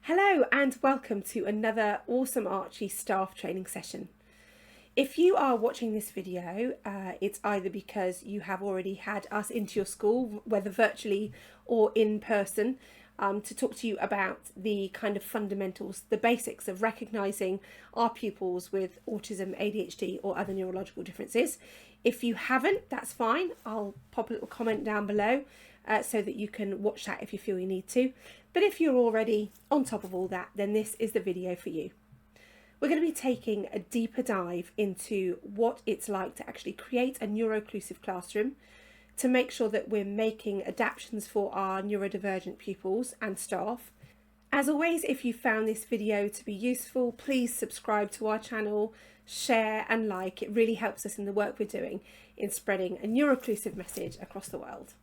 Hello and welcome to another Awesome Archie staff training session. If you are watching this video, it's either because you have already had us into your school, whether virtually or in person, to talk to you about the kind of fundamentals, the basics of recognising our pupils with autism, ADHD or other neurological differences. If you haven't, that's fine. I'll pop a little comment down below so that you can watch that if you feel you need to. But if you're already on top of all that, then this is the video for you. We're going to be taking a deeper dive into what it's like to actually create a neuroclusive classroom, to make sure that we're making adaptations for our neurodivergent pupils and staff. As always, if you found this video to be useful, please subscribe to our channel, share and like. It really helps us in the work we're doing in spreading a neuroclusive message across the world.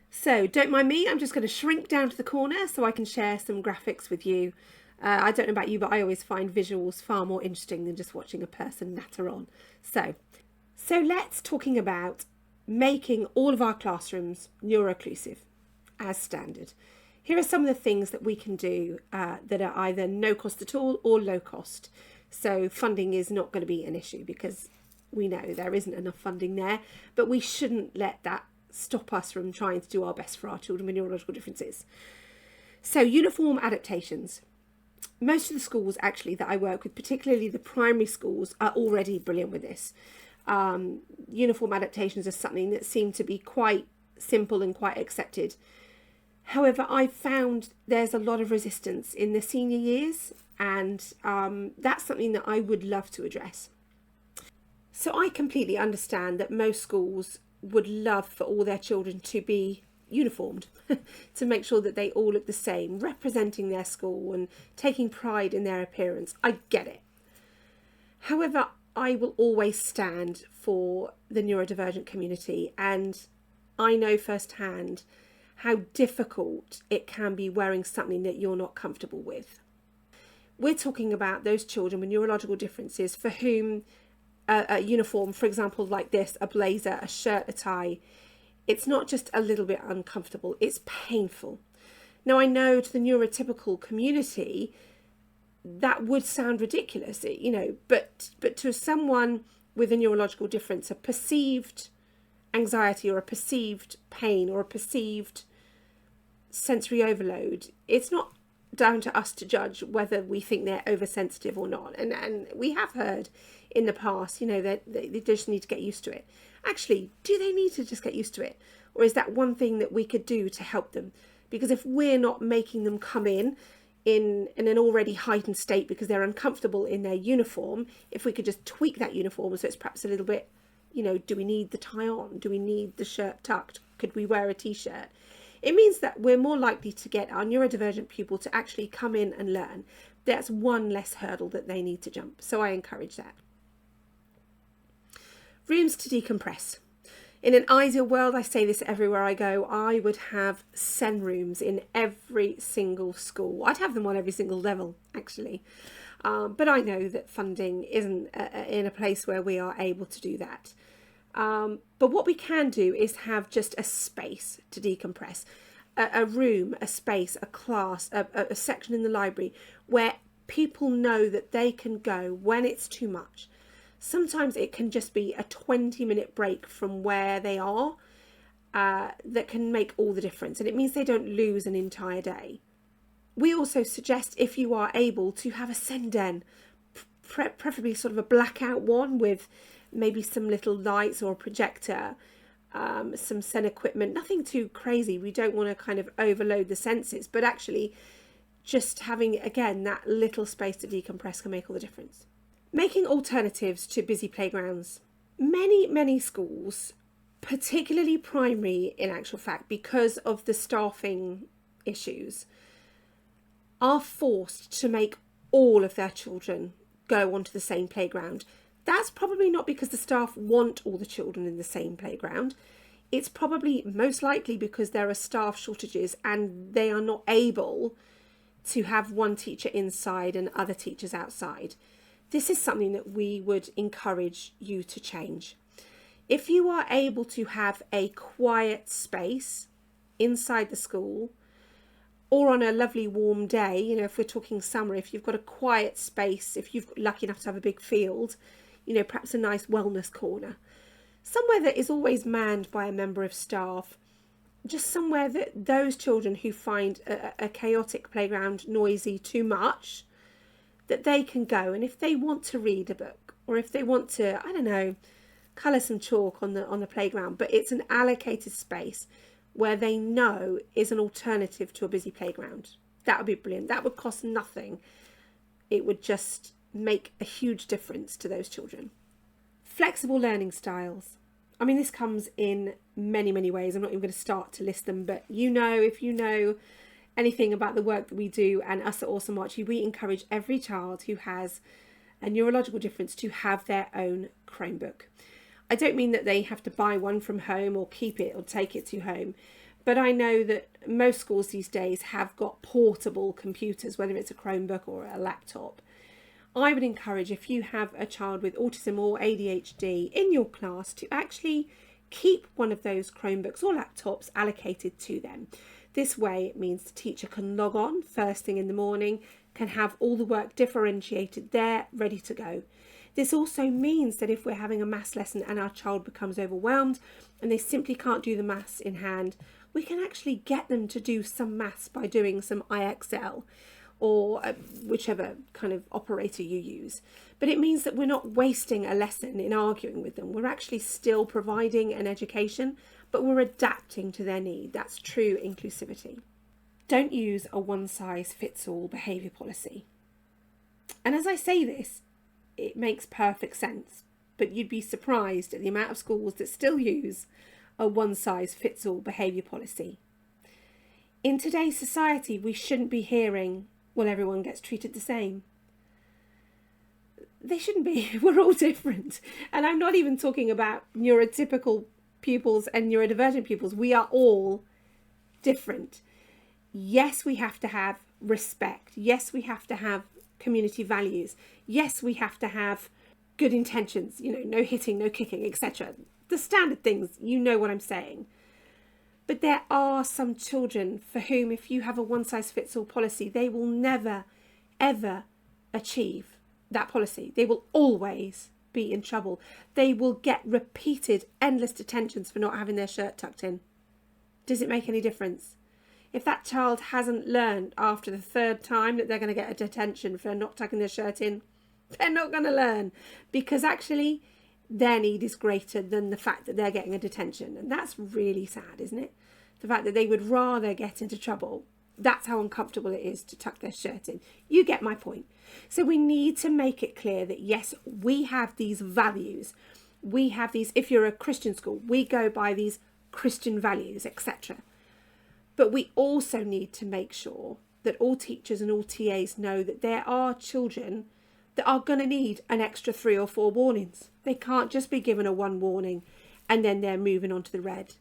So don't mind me, I'm just going to shrink down to the corner so I can share some graphics with you. I don't know about you, but I always find visuals far more interesting than just watching a person natter on. So let's talking about making all of our classrooms neuroclusive as standard. Here are some of the things that we can do that are either no cost at all or low cost. So funding is not going to be an issue because we know there isn't enough funding there, but we shouldn't let that stop us from trying to do our best for our children with neurological differences. So uniform adaptations. Most of the schools actually that I work with, particularly the primary schools, are already brilliant with this. Uniform adaptations are something that seem to be quite simple and quite accepted. However, I've found there's a lot of resistance in the senior years, and that's something that I would love to address. So I completely understand that most schools would love for all their children to be uniformed, to make sure that they all look the same, representing their school and taking pride in their appearance. I get it. However, I will always stand for the neurodivergent community, and I know firsthand how difficult it can be wearing something that you're not comfortable with. We're talking about those children with neurological differences for whom a uniform, for example, like this, a blazer, a shirt, a tie, it's not just a little bit uncomfortable, it's painful. Now, I know to the neurotypical community, that would sound ridiculous, but to someone with a neurological difference, a perceived anxiety or a perceived pain or a perceived sensory overload, it's not down to us to judge whether we think they're oversensitive or not. And we have heard in the past, that they just need to get used to it. Actually, do they need to just get used to it? Or is that one thing that we could do to help them? Because if we're not making them come in an already heightened state because they're uncomfortable in their uniform, if we could just tweak that uniform so it's perhaps a little bit, do we need the tie on? Do we need the shirt tucked? Could we wear a t-shirt? It means that we're more likely to get our neurodivergent pupil to actually come in and learn. That's one less hurdle that they need to jump. So I encourage that. Rooms to decompress. In an ideal world, I say this everywhere I go, I would have Zen rooms in every single school. I'd have them on every single level, actually. But I know that funding isn't in a place where we are able to do that. But what we can do is have just a space to decompress, a room, a space, a class, a section in the library where people know that they can go when it's too much. Sometimes it can just be a 20-minute break from where they are that can make all the difference. And it means they don't lose an entire day. We also suggest, if you are able, to have a Zen-den, preferably sort of a blackout one with maybe some little lights or a projector, some Zen equipment, nothing too crazy. We don't want to kind of overload the senses, but actually just having, again, that little space to decompress can make all the difference. Making alternatives to busy playgrounds. Many schools, particularly primary in actual fact, because of the staffing issues, are forced to make all of their children go onto the same playground. That's probably not because the staff want all the children in the same playground. It's probably most likely because there are staff shortages and they are not able to have one teacher inside and other teachers outside. This is something that we would encourage you to change. If you are able to have a quiet space inside the school or on a lovely warm day, you know, if we're talking summer, if you've got a quiet space, if you've lucky enough to have a big field, you know, perhaps a nice wellness corner, somewhere that is always manned by a member of staff, just somewhere that those children who find a chaotic playground noisy too much, that they can go, and if they want to read a book, or if they want to, I don't know, colour some chalk on the playground, but it's an allocated space where they know is an alternative to a busy playground. That would be brilliant. That would cost nothing. It would just make a huge difference to those children. Flexible learning styles. I mean, this comes in many, many ways. I'm not even going to start to list them, but you know, if you know anything about the work that we do and us at Awesome Archie, we encourage every child who has a neurological difference to have their own Chromebook. I don't mean that they have to buy one from home or keep it or take it to home, but I know that most schools these days have got portable computers, whether it's a Chromebook or a laptop. I would encourage, if you have a child with autism or ADHD in your class, to actually keep one of those Chromebooks or laptops allocated to them. This way it means the teacher can log on first thing in the morning, can have all the work differentiated there, ready to go. This also means that if we're having a maths lesson and our child becomes overwhelmed and they simply can't do the maths in hand, we can actually get them to do some maths by doing some IXL or whichever kind of operator you use. But it means that we're not wasting a lesson in arguing with them. We're actually still providing an education, but we're adapting to their need. That's true inclusivity. Don't use a one-size-fits-all behaviour policy. And as I say this, it makes perfect sense, but you'd be surprised at the amount of schools that still use a one-size-fits-all behaviour policy. In today's society, we shouldn't be hearing, well, everyone gets treated the same. They shouldn't be. We're all different. And I'm not even talking about neurotypical pupils and neurodivergent pupils. We are all different. Yes, we have to have respect. Yes, we have to have community values. Yes, we have to have good intentions, you know, no hitting, no kicking, etc. The standard things, you know what I'm saying. But there are some children for whom, if you have a one-size-fits-all policy, they will never, ever achieve that policy. They will always be in trouble. They will get repeated, endless detentions for not having their shirt tucked in. Does it make any difference? If that child hasn't learned after the third time that they're going to get a detention for not tucking their shirt in, they're not going to learn, because actually their need is greater than the fact that they're getting a detention. And that's really sad, isn't it? The fact that they would rather get into trouble. That's how uncomfortable it is to tuck their shirt in. You get my point. So we need to make it clear that yes, we have these values. We have these, if you're a Christian school, we go by these Christian values, etc. But we also need to make sure that all teachers and all TAs know that there are children that are going to need an extra 3 or 4 warnings. They can't just be given a 1 warning and then they're moving on to the red.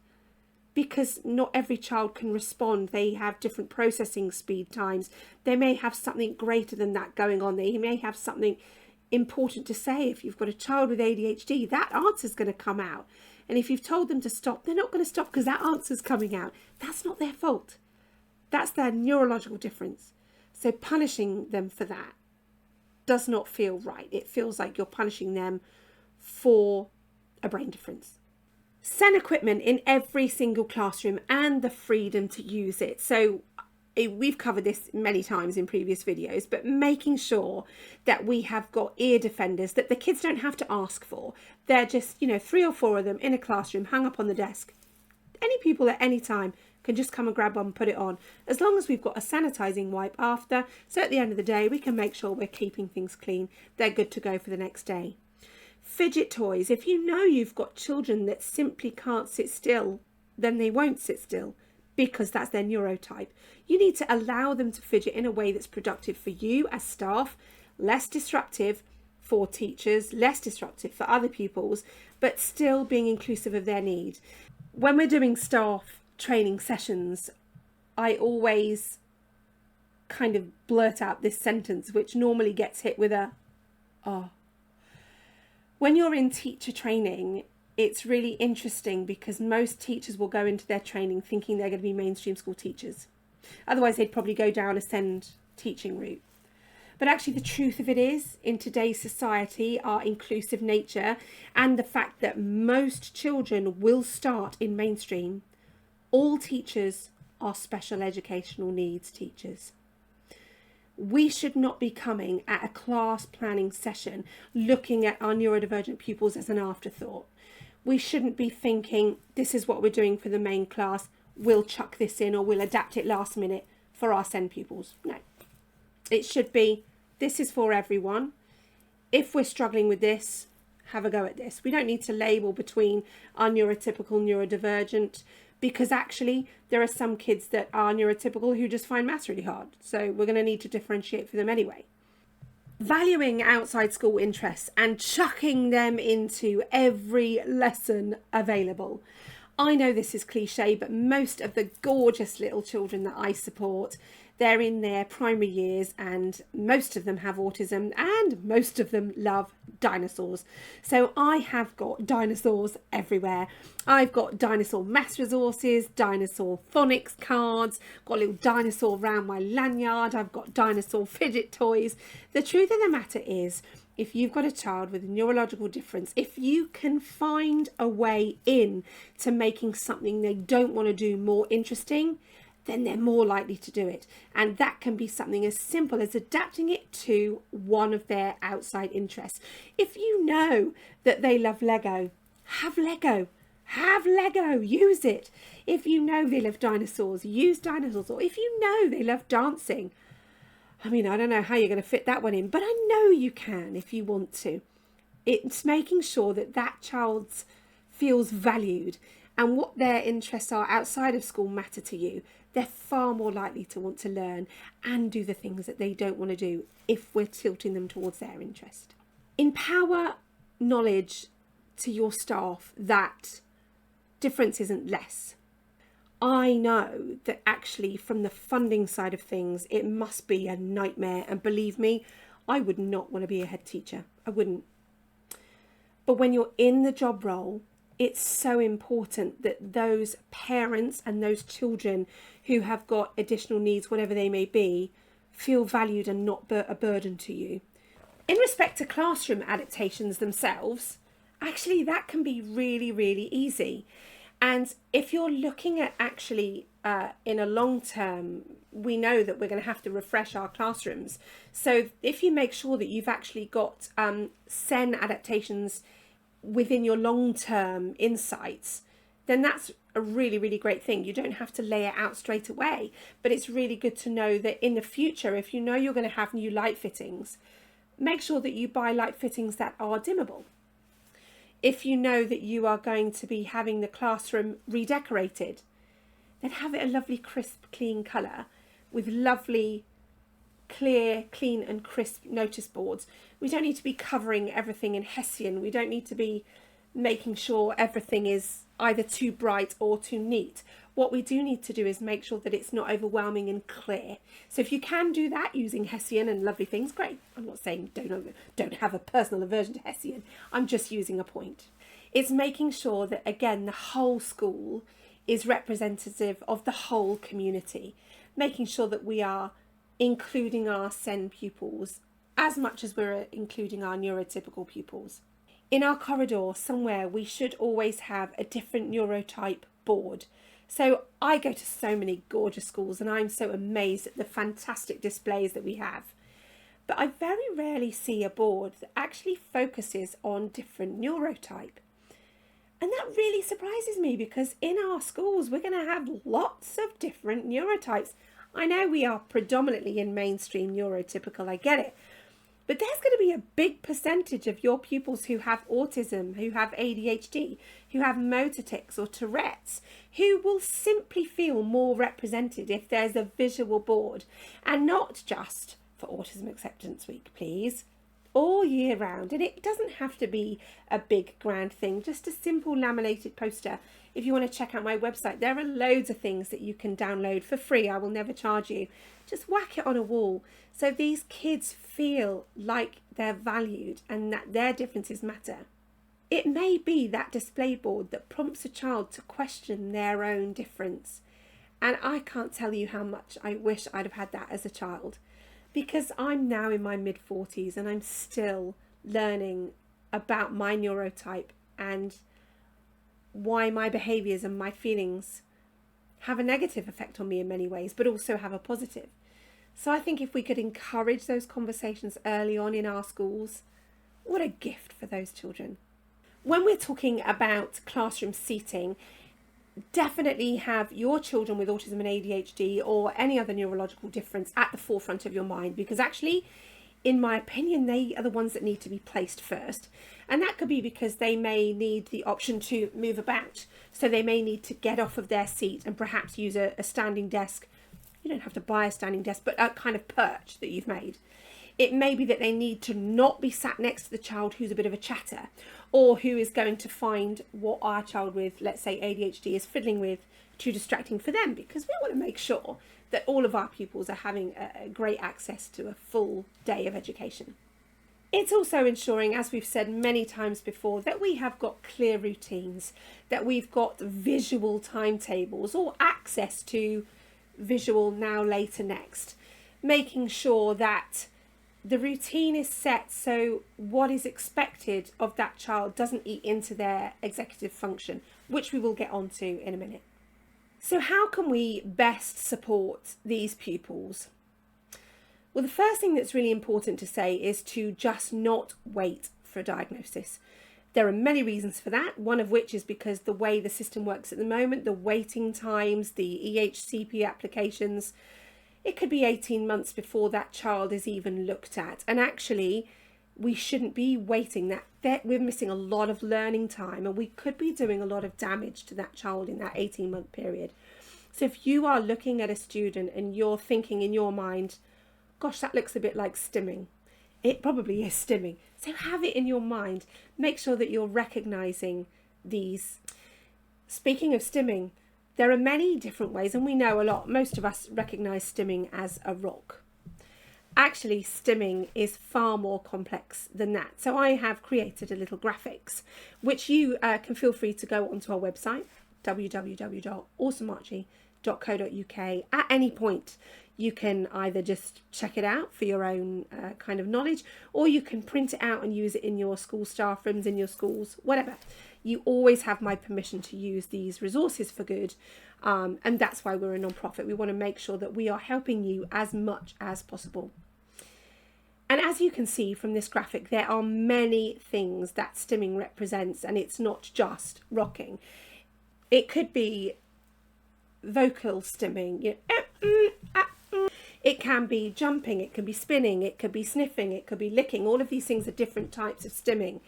Because not every child can respond. They have different processing speed times. They may have something greater than that going on. They may have something important to say. If you've got a child with ADHD, that answer is going to come out. And if you've told them to stop, they're not going to stop because that answer's coming out. That's not their fault. That's their neurological difference. So punishing them for that does not feel right. It feels like you're punishing them for a brain difference. Send equipment in every single classroom and the freedom to use it. So we've covered this many times in previous videos, but making sure that we have got ear defenders that the kids don't have to ask for. They're just, 3 or 4 of them in a classroom hung up on the desk. Any pupil at any time can just come and grab one and put it on, as long as we've got a sanitizing wipe after. So at the end of the day, we can make sure we're keeping things clean. They're good to go for the next day. Fidget toys. If you know you've got children that simply can't sit still, then they won't sit still because that's their neurotype. You need to allow them to fidget in a way that's productive for you as staff, less disruptive for teachers, less disruptive for other pupils, but still being inclusive of their need. When we're doing staff training sessions, I always kind of blurt out this sentence, which normally gets hit with a, oh. When you're in teacher training, it's really interesting because most teachers will go into their training thinking they're going to be mainstream school teachers. Otherwise, they'd probably go down a SEND teaching route. But actually, the truth of it is, in today's society, our inclusive nature and the fact that most children will start in mainstream, all teachers are special educational needs teachers. We should not be coming at a class planning session looking at our neurodivergent pupils as an afterthought. We shouldn't be thinking, this is what we're doing for the main class, we'll chuck this in or we'll adapt it last minute for our SEND pupils. No. It should be, this is for everyone. If we're struggling with this, have a go at this. We don't need to label between our neurotypical, neurodivergent, because actually there are some kids that are neurotypical who just find maths really hard. So we're going to need to differentiate for them anyway. Valuing outside school interests and chucking them into every lesson available. I know this is cliche, but most of the gorgeous little children that I support, they're in their primary years and most of them have autism and most of them love dinosaurs. So I have got dinosaurs everywhere. I've got dinosaur maths resources, dinosaur phonics cards, got a little dinosaur around my lanyard, I've got dinosaur fidget toys. The truth of the matter is, if you've got a child with a neurological difference, if you can find a way in to making something they don't want to do more interesting, then they're more likely to do it. And that can be something as simple as adapting it to one of their outside interests. If you know that they love Lego, have Lego. Have Lego, use it. If you know they love dinosaurs, use dinosaurs. Or if you know they love dancing, I mean, I don't know how you're going to fit that one in, but I know you can if you want to. It's making sure that that child feels valued and what their interests are outside of school matter to you. They're far more likely to want to learn and do the things that they don't want to do if we're tilting them towards their interest. Empower knowledge to your staff that difference isn't less. I know that actually from the funding side of things, it must be a nightmare. And believe me, I would not want to be a head teacher. I wouldn't. But when you're in the job role, it's so important that those parents and those children who have got additional needs, whatever they may be, feel valued and not a burden to you. In respect to classroom adaptations themselves, actually that can be really, really easy. And if you're looking at actually in a long term, we know that we're going to have to refresh our classrooms. So if you make sure that you've actually got SEN adaptations within your long-term insights, then that's a really, really great thing. You don't have to lay it out straight away, but it's really good to know that in the future, if you know you're going to have new light fittings, make sure that you buy light fittings that are dimmable. If you know that you are going to be having the classroom redecorated, then have it a lovely, crisp, clean colour with lovely, clear, clean and crisp notice boards. We don't need to be covering everything in Hessian. We don't need to be making sure everything is either too bright or too neat. What we do need to do is make sure that it's not overwhelming and clear. So if you can do that using Hessian and lovely things, great. I'm not saying don't have a personal aversion to Hessian. I'm just using a point. It's making sure that, again, the whole school is representative of the whole community. Making sure that we are including our SEN pupils as much as we're including our neurotypical pupils. In our corridor somewhere, we should always have a different neurotype board. So I go to so many gorgeous schools and I'm so amazed at the fantastic displays that we have. But I very rarely see a board that actually focuses on different neurotype. And that really surprises me because in our schools, we're going to have lots of different neurotypes. I know we are predominantly in mainstream neurotypical, I get it. But there's going to be a big percentage of your pupils who have autism, who have ADHD, who have motor tics or Tourette's, who will simply feel more represented if there's a visual board. And not just for Autism Acceptance Week, please. All year round. And it doesn't have to be a big grand thing, just a simple laminated poster. If you want to check out my website, there are loads of things that you can download for free. I will never charge you. Just whack it on a wall so these kids feel like they're valued and that their differences matter. It may be that display board that prompts a child to question their own difference And I can't tell you how much I wish I'd have had that as a child, because I'm now in my mid-40s and I'm still learning about my neurotype and why my behaviours and my feelings have a negative effect on me in many ways, but also have a positive. So I think if we could encourage those conversations early on in our schools, what a gift for those children. When we're talking about classroom seating, definitely have your children with autism and ADHD or any other neurological difference at the forefront of your mind, because actually, in my opinion, they are the ones that need to be placed first. And that could be because they may need the option to move about. So they may need to get off of their seat and perhaps use a standing desk. You don't have to buy a standing desk, but a kind of perch that you've made. It may be that they need to not be sat next to the child who's a bit of a chatter, or who is going to find what our child with, let's say, ADHD is fiddling with too distracting for them, because we want to make sure that all of our pupils are having a great access to a full day of education. It's also ensuring, as we've said many times before, that we have got clear routines, that we've got visual timetables or access to visual now, later, next, making sure that the routine is set so what is expected of that child doesn't eat into their executive function, which we will get onto in a minute. So how can we best support these pupils? Well, the first thing that's really important to say is to just not wait for a diagnosis. There are many reasons for that, one of which is because the way the system works at the moment, the waiting times, the EHCP applications, it could be 18 months before that child is even looked at. And actually, we shouldn't be waiting. That we're missing a lot of learning time, and we could be doing a lot of damage to that child in that 18-month period. So if you are looking at a student and you're thinking in your mind, gosh, that looks a bit like stimming, it probably is stimming. So have it in your mind. Make sure that you're recognizing these. Speaking of stimming, there are many different ways, and we know a lot. Most of us recognize stimming as a rock. Actually, stimming is far more complex than that. So I have created a little graphics, which you can feel free to go onto our website, www.awesomearchie.co.uk. At any point, you can either just check it out for your own kind of knowledge, or you can print it out and use it in your school staff rooms, in your schools, whatever. You always have my permission to use these resources for good. And that's why we're a non-profit. We want to make sure that we are helping you as much as possible. And as you can see from this graphic, there are many things that stimming represents, and it's not just rocking. It could be vocal stimming, it can be jumping, it can be spinning, it could be sniffing, it could be licking. All of these things are different types of stimming,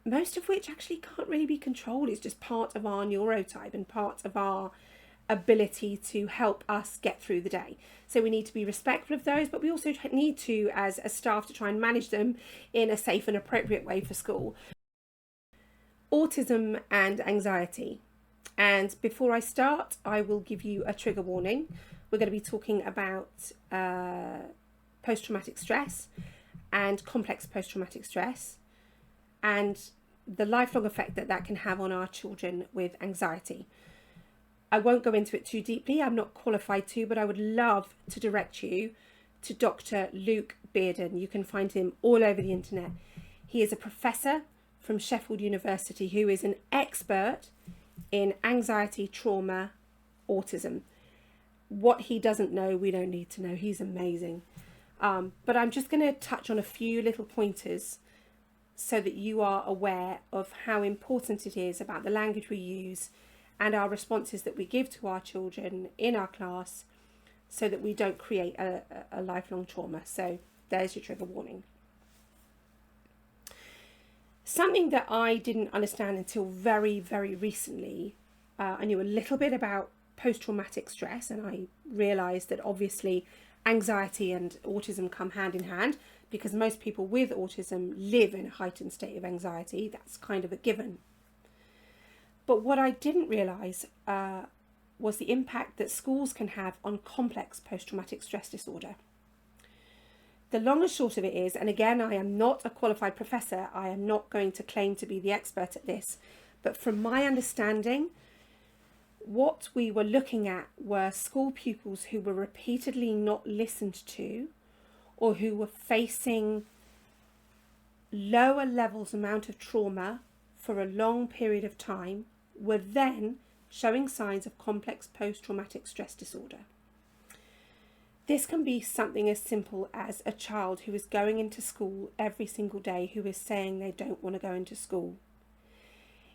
most of which actually can't really be controlled. It's just part of our neurotype and part of our ability to help us get through the day. So we need to be respectful of those, but we also need to, as a staff, to try and manage them in a safe and appropriate way for school. Autism and anxiety. And before I start, I will give you a trigger warning. We're going to be talking about post-traumatic stress and complex post-traumatic stress, and the lifelong effect that that can have on our children with anxiety. I won't go into it too deeply. I'm not qualified to, but I would love to direct you to Dr. Luke Bearden. You can find him all over the internet. He is a professor from Sheffield University who is an expert in anxiety, trauma, autism. What he doesn't know, we don't need to know. He's amazing. But I'm just going to touch on a few little pointers so that you are aware of how important it is about the language we use and our responses that we give to our children in our class, so that we don't create a lifelong trauma. So there's your trigger warning. Something that I didn't understand until very, very recently, I knew a little bit about post-traumatic stress, and I realised that obviously anxiety and autism come hand in hand, because most people with autism live in a heightened state of anxiety. That's kind of a given. But what I didn't realise was the impact that schools can have on complex post-traumatic stress disorder. The long and short of it is, and again, I am not a qualified professor, I am not going to claim to be the expert at this, but from my understanding, what we were looking at were school pupils who were repeatedly not listened to, or who were facing lower levels amount of trauma for a long period of time, were then showing signs of complex post-traumatic stress disorder. This can be something as simple as a child who is going into school every single day who is saying they don't want to go into school.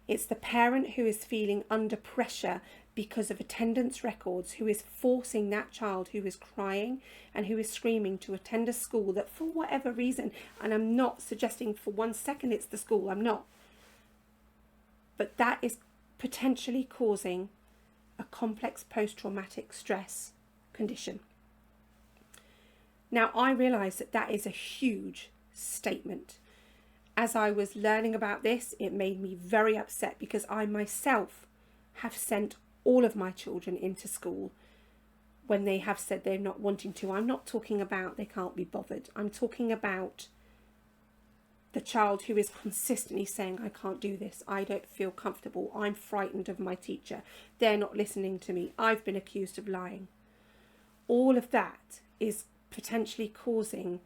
It's the parent who is feeling under pressure because of attendance records, who is forcing that child who is crying and who is screaming to attend a school that, for whatever reason, and I'm not suggesting for 1 second it's the school, I'm not, but that is potentially causing a complex post-traumatic stress condition. Now, I realise that that is a huge statement. As I was learning about this, it made me very upset because I myself have sent all of my children into school when they have said they're not wanting to. I'm not talking about they can't be bothered. I'm talking about the child who is consistently saying, I can't do this, I don't feel comfortable, I'm frightened of my teacher, they're not listening to me, I've been accused of lying. All of that is potentially causing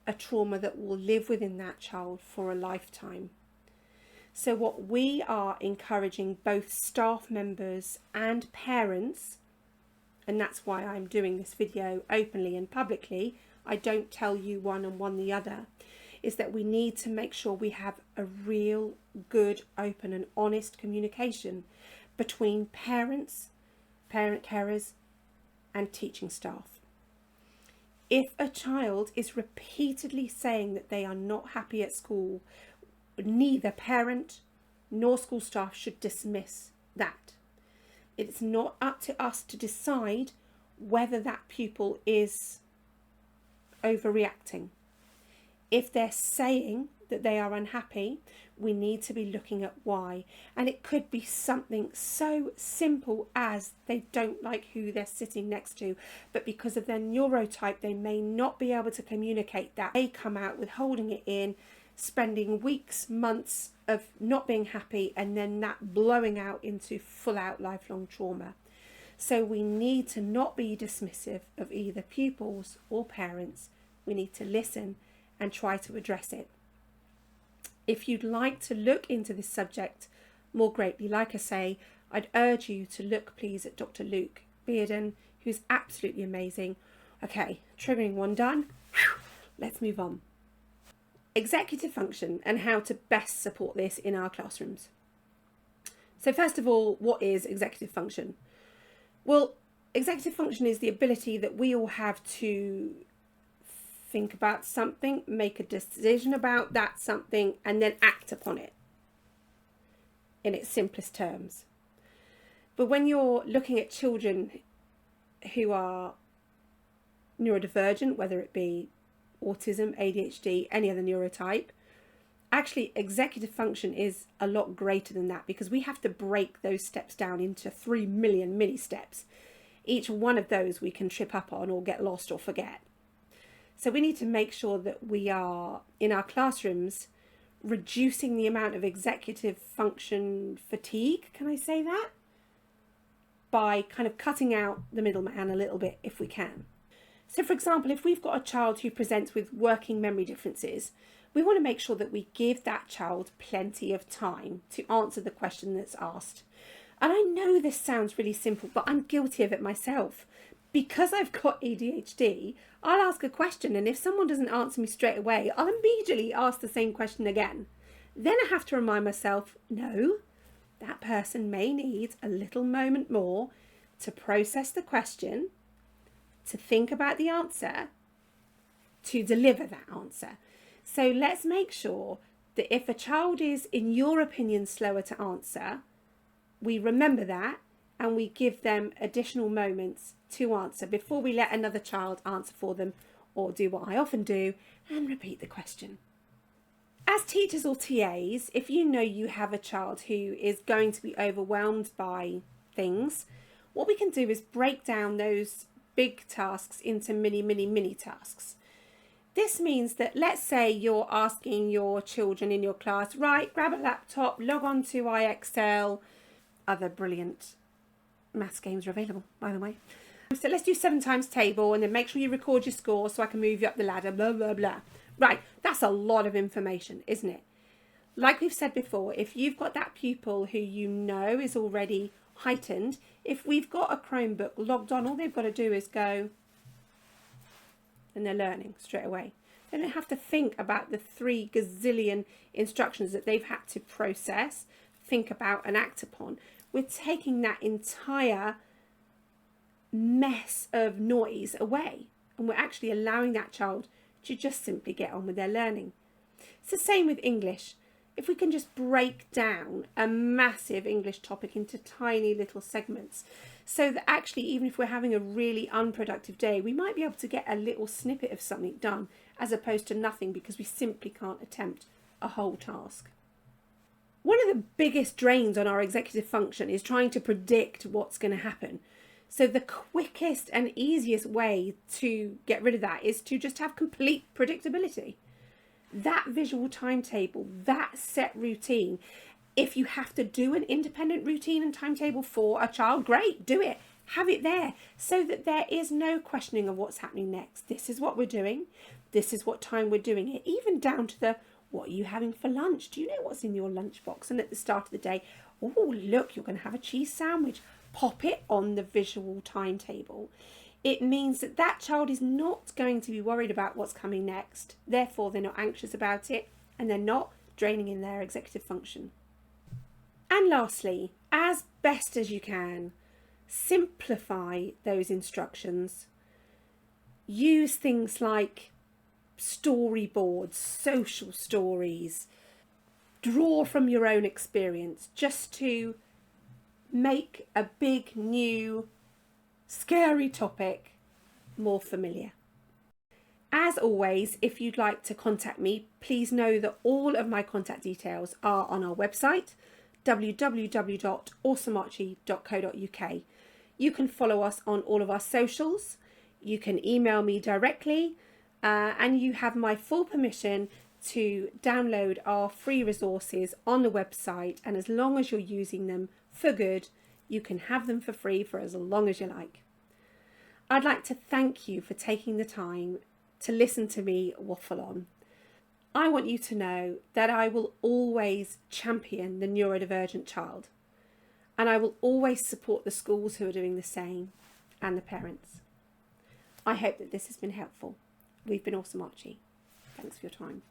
a trauma that will live within that child for a lifetime. So what we are encouraging both staff members and parents, and that's why I'm doing this video openly and publicly, I don't tell you one and one the other, is that we need to make sure we have a real good, open and honest communication between parents, parent carers and teaching staff. If a child is repeatedly saying that they are not happy at school, neither parent nor school staff should dismiss that. It's not up to us to decide whether that pupil is overreacting. If they're saying that they are unhappy, we need to be looking at why. And it could be something so simple as they don't like who they're sitting next to, but because of their neurotype, they may not be able to communicate that. They come out with holding it in, spending weeks, months of not being happy, and then that blowing out into full out lifelong trauma. So we need to not be dismissive of either pupils or parents. We need to listen and try to address it. If you'd like to look into this subject more greatly, like I say, I'd urge you to look please at Dr. Luke Bearden, who's absolutely amazing. Okay, triggering one done. Let's move on. Executive function and how to best support this in our classrooms. So first of all, what is executive function? Well, executive function is the ability that we all have to think about something, make a decision about that something, and then act upon it in its simplest terms. But when you're looking at children who are neurodivergent, whether it be autism, ADHD, any other neurotype, actually executive function is a lot greater than that, because we have to break those steps down into 3 million mini steps. Each one of those we can trip up on or get lost or forget. So we need to make sure that we are, in our classrooms, reducing the amount of executive function fatigue, can I say that? By kind of cutting out the middleman a little bit if we can. So for example, if we've got a child who presents with working memory differences, we want to make sure that we give that child plenty of time to answer the question that's asked. And I know this sounds really simple, but I'm guilty of it myself. Because I've got ADHD, I'll ask a question, and if someone doesn't answer me straight away, I'll immediately ask the same question again. Then I have to remind myself, no, that person may need a little moment more to process the question, to think about the answer, to deliver that answer. So let's make sure that if a child is, in your opinion, slower to answer, we remember that and we give them additional moments to answer before we let another child answer for them, or do what I often do and repeat the question. As teachers or TAs, if you know you have a child who is going to be overwhelmed by things, what we can do is break down those big tasks into mini tasks. This means that, let's say you're asking your children in your class, right, grab a laptop, log on to iExcel, other brilliant Maths games are available, by the way. So let's do 7 times table, and then make sure you record your score so I can move you up the ladder, blah, blah, blah. Right, that's a lot of information, isn't it? Like we've said before, if you've got that pupil who you know is already heightened, if we've got a Chromebook logged on, all they've got to do is go, and they're learning straight away. They don't have to think about the 3 gazillion instructions that they've had to process, think about and act upon. We're taking that entire mess of noise away, and we're actually allowing that child to just simply get on with their learning. It's the same with English. If we can just break down a massive English topic into tiny little segments, so that actually even if we're having a really unproductive day, we might be able to get a little snippet of something done as opposed to nothing, because we simply can't attempt a whole task. One of the biggest drains on our executive function is trying to predict what's going to happen. So the quickest and easiest way to get rid of that is to just have complete predictability. That visual timetable, that set routine. If you have to do an independent routine and timetable for a child, great, do it. Have it there so that there is no questioning of what's happening next. This is what we're doing. This is what time we're doing it. Even down to the, what are you having for lunch? Do you know what's in your lunchbox? And at the start of the day, oh, look, you're going to have a cheese sandwich. Pop it on the visual timetable. It means that that child is not going to be worried about what's coming next. Therefore, they're not anxious about it, and they're not draining in their executive function. And lastly, as best as you can, simplify those instructions. Use things like storyboards, social stories. Draw from your own experience just to make a big, new, scary topic more familiar. As always, if you'd like to contact me, please know that all of my contact details are on our website, www.awesomearchie.co.uk. You can follow us on all of our socials, you can email me directly, and you have my full permission to download our free resources on the website, and as long as you're using them for good, you can have them for free for as long as you like. I'd like to thank you for taking the time to listen to me waffle on. I want you to know that I will always champion the neurodivergent child, and I will always support the schools who are doing the same, and the parents. I hope that this has been helpful. We've been Awesome Archie. Thanks for your time.